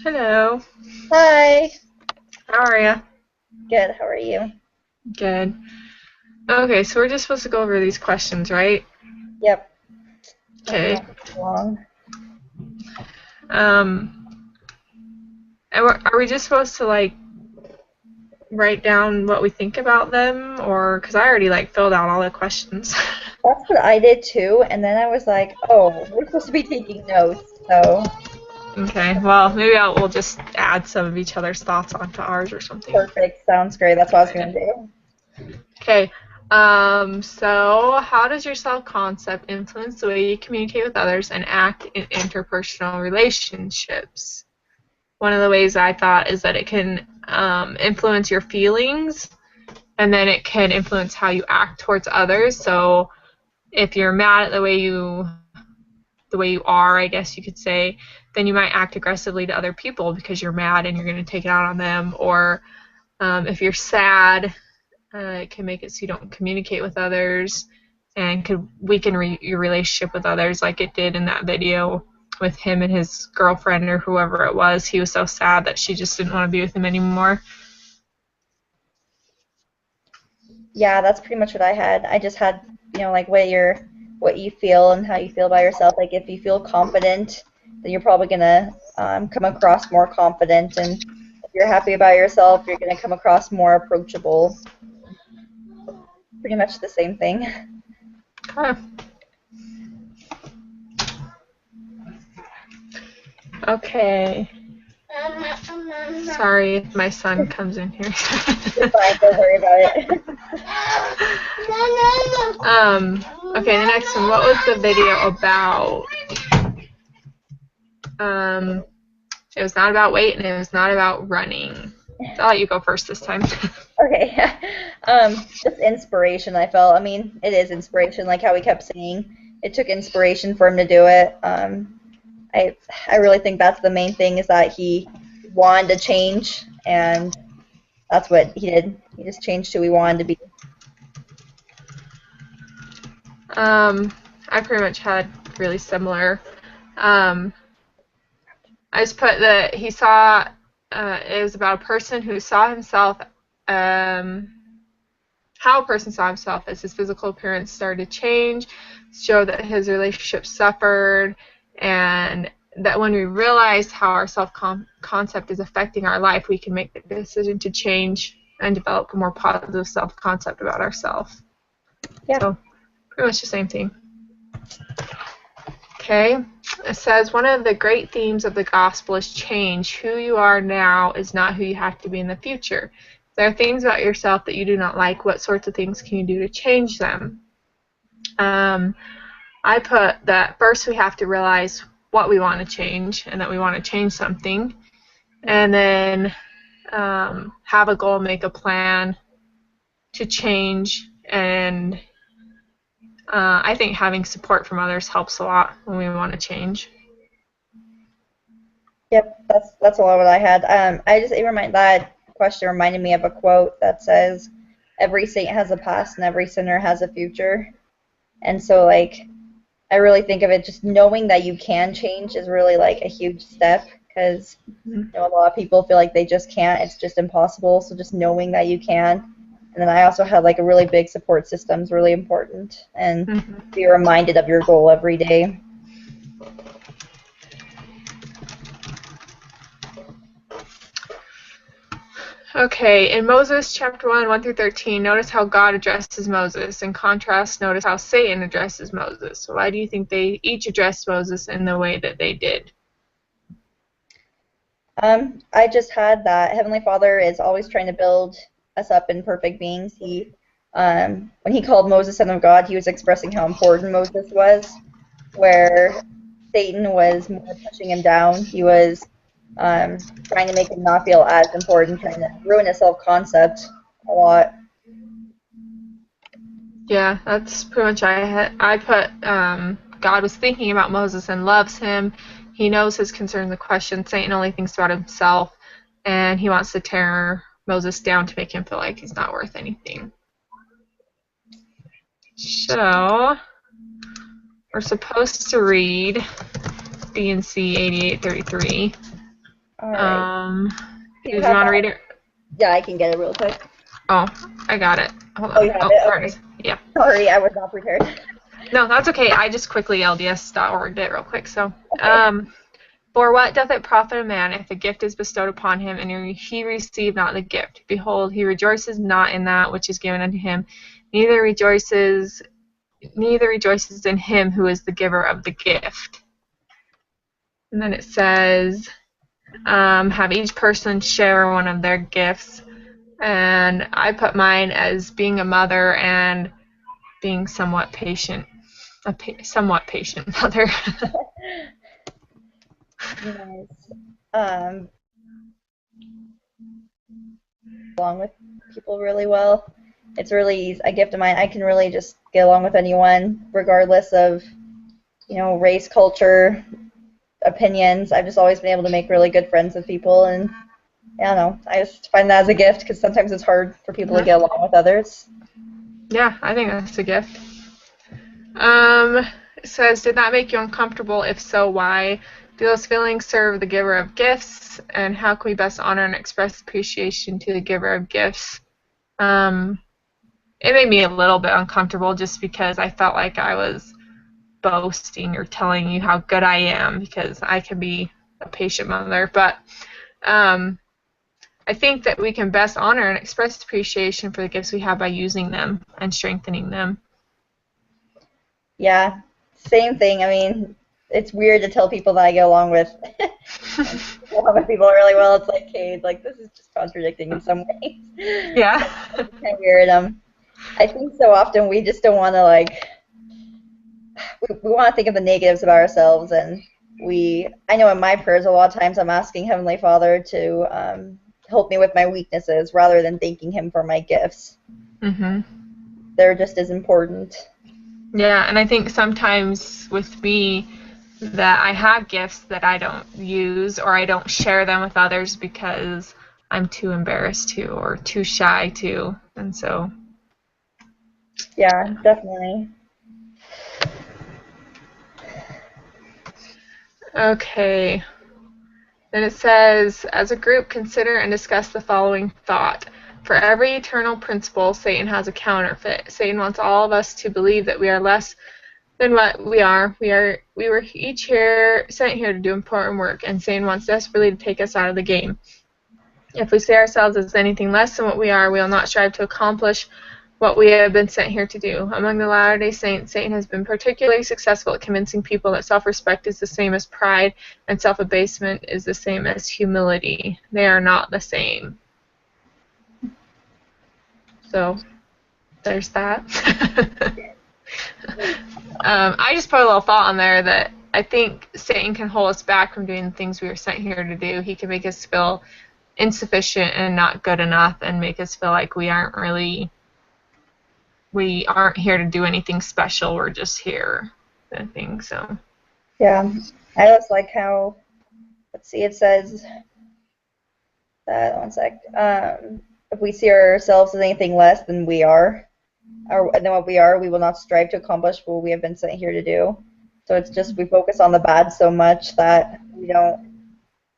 Hello. Hi. How are you? Good. How are you? Good. Okay, so we're just supposed to go over these questions, right? Yep. That Okay. won't take long. Um, and are we just supposed to like write down what we think about them, or because I already like filled out all the questions. That's what I did too. And then I was like, oh, we're supposed to be taking notes. So Okay. Well, maybe we'll just add some of each other's thoughts onto ours or something. perfect. Sounds great. That's what I was going to do. Okay. So how does your self-concept influence the way you communicate with others and act in interpersonal relationships? One of the ways I thought is that it can influence your feelings, and then it can influence how you act towards others. So if you're mad at the way you are, I guess you could say, then you might act aggressively to other people because you're mad and you're going to take it out on them. Or if you're sad, it can make it so you don't communicate with others and could weaken your relationship with others, like it did in that video with him and his girlfriend or whoever it was. He was so sad that she just didn't want to be with him anymore. Yeah, that's pretty much what I had. I just had, like what you feel and how you feel by yourself. Like if you feel confident, then you're probably gonna come across more confident, and if you're happy about yourself, you're gonna come across more approachable. Pretty much the same thing. Okay. Okay. Sorry if my son comes in here. You're fine. Don't worry about it. Okay, the next one. What was the video about? Um, it was not about weight and it was not about running. So I'll let you go first this time. Okay. Just inspiration, I felt. I mean, it is inspiration, like how we kept saying. It took inspiration for him to do it. I really think that's the main thing is that he wanted to change, and that's what he did. He just changed who he wanted to be. um, I pretty much had really similar. Um, I just put that he saw. It was about a person who saw himself. Um, how a person saw himself as his physical appearance started to change, showed that his relationship suffered, and that when we realize how our self-concept is affecting our life, we can make the decision to change and develop a more positive self-concept about ourselves. Yeah. So pretty much the same thing. Okay. It says one of the great themes of the gospel is change. Who you are now is not who you have to be in the future. If there are things about yourself that you do not like, what sorts of things can you do to change them? Um, I put that first we have to realize what we want to change and that we want to change something, and then have a goal, make a plan to change, and I think having support from others helps a lot when we want to change. Yep. That's a lot of what I had. That question reminded me of a quote that says, "Every saint has a past, and every sinner has a future." And so, like, I really think of it just knowing that you can change is really like a huge step because a lot of people feel like they just can't. It's just impossible. So just knowing that you can. And then I also had like a really big support system is really important and Mm-hmm. be reminded of your goal every day. Okay, in Moses chapter 1, 1 through 13, notice how God addresses Moses. In contrast, notice how Satan addresses Moses. So why do you think they each addressed Moses in the way that they did? I just had that Heavenly Father is always trying to build us up in perfect beings. When he called Moses son of God, he was expressing how important Moses was, where Satan was more pushing him down. He was trying to make him not feel as important, trying to ruin his self-concept a lot. Yeah, that's pretty much I put God was thinking about Moses and loves him. He knows his concerns and questions. Satan only thinks about himself, and he wants to tear Moses down to make him feel like he's not worth anything. So we're supposed to read B and C 8833. All right. Um, Do you did you have want to that? read it? Yeah, I can get it real quick. Oh, I got it. Hold Oh, you on. have Oh, it? there it Okay. is. Yeah. Sorry, I was not prepared. No, that's okay. I just quickly LDS.org'd it real quick. So, Okay. for what doth it profit a man if a gift is bestowed upon him, and he receive not the gift? Behold, he rejoices not in that which is given unto him, neither rejoices in him who is the giver of the gift. And then it says, have each person share one of their gifts. And I put mine as being a mother and being somewhat patient, somewhat patient mother. Nice. Um, along with people really well. It's really easy. A gift of mine. I can really just get along with anyone, regardless of, race, culture, opinions. I've just always been able to make really good friends with people, and I don't know. I just find that as a gift because sometimes it's hard for people to get along with others. Yeah, I think that's a gift. It says, did that make you uncomfortable? If so, why? Do those feelings serve the giver of gifts? And how can we best honor and express appreciation to the giver of gifts? It made me a little bit uncomfortable just because I felt like I was boasting or telling you how good I am because I can be a patient mother. But I think that we can best honor and express appreciation for the gifts we have by using them and strengthening them. Yeah, same thing. I mean, it's weird to tell people that I get along with with people really well. It's like, hey, like this is just contradicting in some ways. Yeah. It's kind of weird. I think so often we just don't want to we want to think of the negatives about ourselves, and I know in my prayers a lot of times I'm asking Heavenly Father to help me with my weaknesses rather than thanking Him for my gifts. Mhm. They're just as important. Yeah, and I think sometimes with me that I have gifts that I don't use or I don't share them with others because I'm too embarrassed to or too shy to. And so, Yeah, definitely. okay. Then it says, as a group, consider and discuss the following thought. For every eternal principle, Satan has a counterfeit. Satan wants all of us to believe that we are less than what we are. We were each sent here to do important work, and Satan wants desperately to take us out of the game. If we see ourselves as anything less than what we are, we will not strive to accomplish what we have been sent here to do. Among the Latter-day Saints, Satan has been particularly successful at convincing people that self-respect is the same as pride and self-abasement is the same as humility. They are not the same. So, there's that. I just put a little thought on there that I think Satan can hold us back from doing the things we were sent here to do. He can make us feel insufficient and not good enough and make us feel like we aren't here to do anything special. We're just here, I think so. Yeah, I just like how, let's see, it says that, one sec. If we see ourselves as anything less than we are, or than what we are, we will not strive to accomplish what we have been sent here to do. So it's just we focus on the bad so much that we don't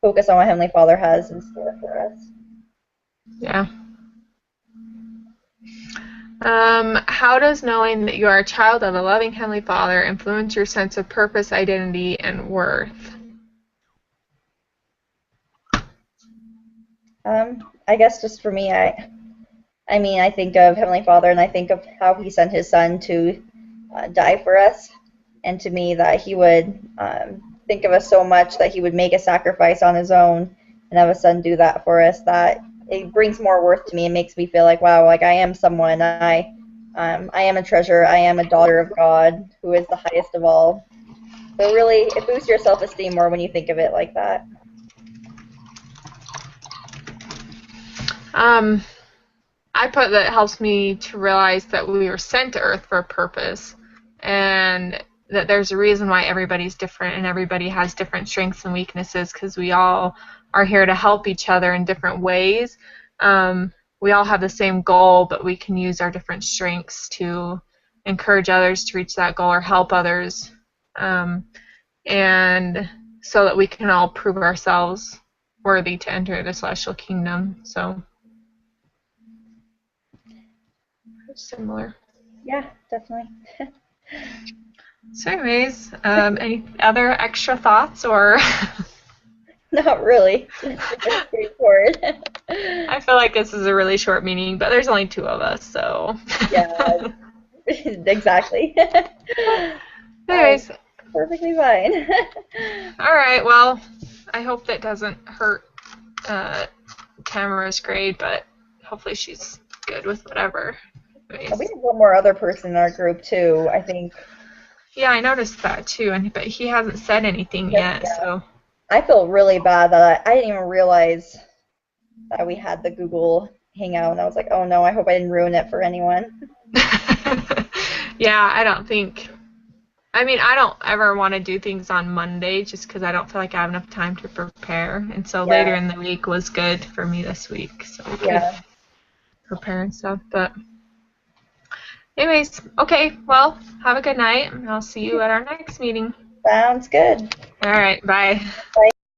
focus on what Heavenly Father has in store for us. Yeah. How does knowing that you are a child of a loving Heavenly Father influence your sense of purpose, identity, and worth? I guess just for me, I mean, I think of Heavenly Father and I think of how He sent His Son to die for us, and to me that He would think of us so much that He would make a sacrifice on His own and have His Son do that for us. That it brings more worth to me and makes me feel like, wow, like I am someone. I am a treasure. I am a daughter of God, who is the highest of all. So really, it boosts your self-esteem more when you think of it like that. Um, I put that it helps me to realize that we were sent to Earth for a purpose, and that there's a reason why everybody's different and everybody has different strengths and weaknesses because we all are here to help each other in different ways. We all have the same goal, but we can use our different strengths to encourage others to reach that goal or help others, and so that we can all prove ourselves worthy to enter the celestial kingdom. So similar. Yeah, definitely. So anyways, any other extra thoughts or Not really. It's super straightforward. I feel like this is a really short meeting, but there's only two of us, so Yeah, exactly. anyways, Perfectly fine. all right, well, I hope that doesn't hurt uh, Tamara's grade, but hopefully she's good with whatever. We Anyways. have one more other person in our group too, I think. Yeah, I noticed that too, but he hasn't said anything yet, Yeah. so. I feel really bad that I didn't even realize that we had the Google Hangout, and I was like, oh no, I hope I didn't ruin it for anyone. Yeah, I don't think. I mean, I don't ever want to do things on Monday just because I don't feel like I have enough time to prepare. And so Yeah, later in the week was good for me this week, so we could yeah. prepare and stuff. But, anyways, okay, well, have a good night, and I'll see you at our next meeting. Sounds good. All right, bye. Bye.